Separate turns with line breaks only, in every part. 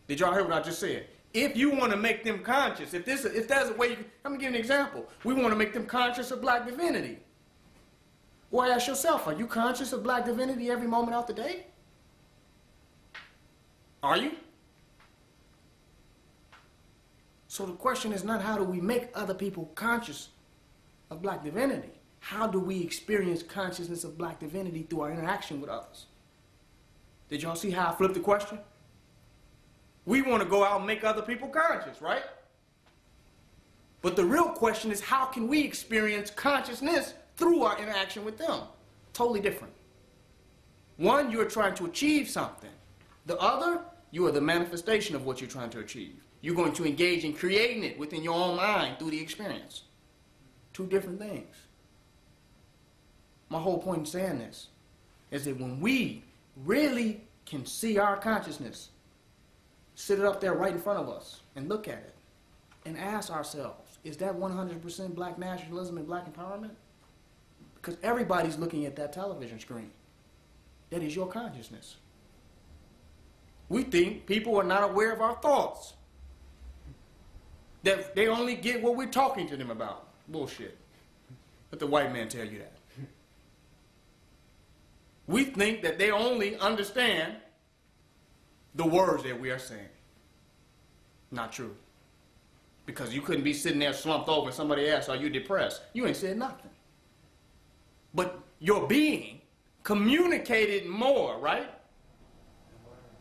Did y'all hear what I just said? If you want to make them conscious, if there's a way you can, let me give you an example. We want to make them conscious of black divinity. Well, ask yourself, are you conscious of black divinity every moment of the day? Are you? So the question is not how do we make other people conscious of black divinity? How do we experience consciousness of black divinity through our interaction with others? Did y'all see how I flipped the question? We want to go out and make other people conscious, right? But the real question is how can we experience consciousness through our interaction with them? Totally different. One, you're trying to achieve something. The other, you are the manifestation of what you're trying to achieve. You're going to engage in creating it within your own mind through the experience. Two different things. My whole point in saying this is that when we really can see our consciousness, sit it up there right in front of us and look at it and ask ourselves, is that 100% black nationalism and black empowerment? Because everybody's looking at that television screen. That is your consciousness. We think people are not aware of our thoughts. That they only get what we're talking to them about. Bullshit. Let the white man tell you that. We think that they only understand the words that we are saying. Not true. Because you couldn't be sitting there slumped over and somebody asks, are you depressed? You ain't said nothing. But your being communicated more, right?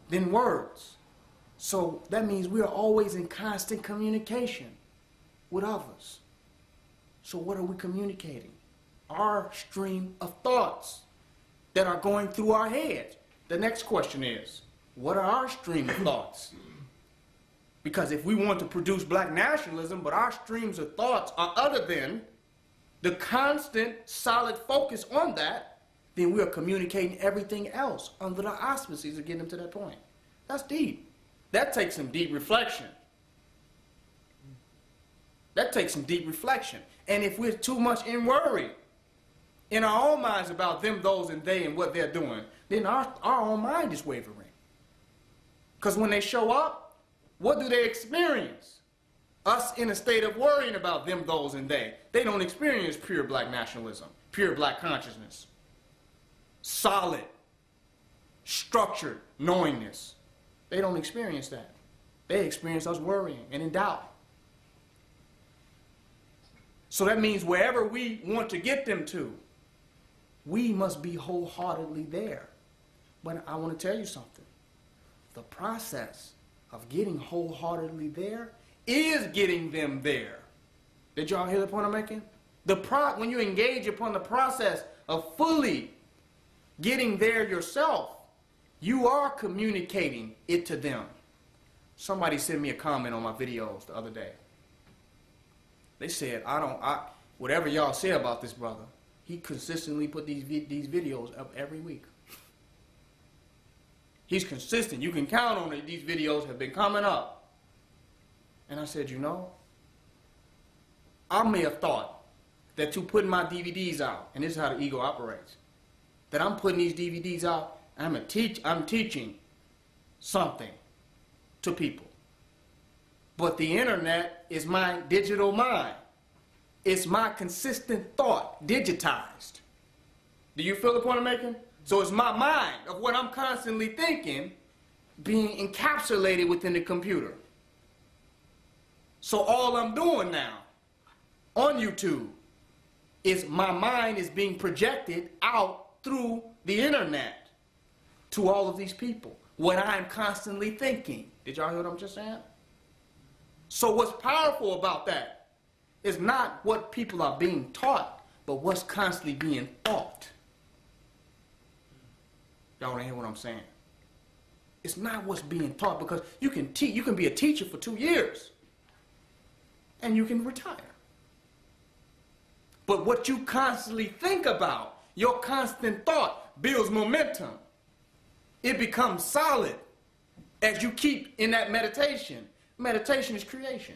Than words. So that means we are always in constant communication with others. So what are we communicating? Our stream of thoughts that are going through our heads. The next question is, what are our stream of thoughts? Because if we want to produce black nationalism, but our streams of thoughts are other than the constant, solid focus on that, then we are communicating everything else under the auspices of getting them to that point. That's deep. That takes some deep reflection. That takes some deep reflection. And if we're too much in worry in our own minds about them, those, and they, and what they're doing, then our own mind is wavering. Because when they show up, what do they experience? Us in a state of worrying about them, those, and they. They don't experience pure black nationalism, pure black consciousness. Solid, structured knowingness. They don't experience that. They experience us worrying and in doubt. So that means wherever we want to get them to, we must be wholeheartedly there. But I want to tell you something. The process of getting wholeheartedly there is getting them there. Did y'all hear the point I'm making? When you engage upon the process of fully getting there yourself, you are communicating it to them. Somebody sent me a comment on my videos the other day. They said, whatever y'all say about this brother, he consistently put these videos up every week. He's consistent. You can count on it. These videos have been coming up. And I said, you know, I may have thought that to putting my DVDs out, and this is how the ego operates, that I'm putting these DVDs out, I'm teaching something to people. But the internet is my digital mind. It's my consistent thought, digitized. Do you feel the point I'm making? So it's my mind of what I'm constantly thinking being encapsulated within the computer. So all I'm doing now on YouTube is my mind is being projected out through the internet to all of these people. What I'm constantly thinking. Did y'all hear what I'm just saying? So what's powerful about that is not what people are being taught, but what's constantly being thought. Y'all want to hear what I'm saying? It's not what's being taught, because you can be a teacher for 2 years and you can retire. But what you constantly think about, your constant thought builds momentum. It becomes solid as you keep in that meditation. Meditation is creation.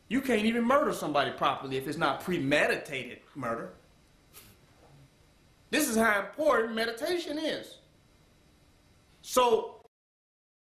You can't even murder somebody properly if it's not premeditated murder. This is how important meditation is. So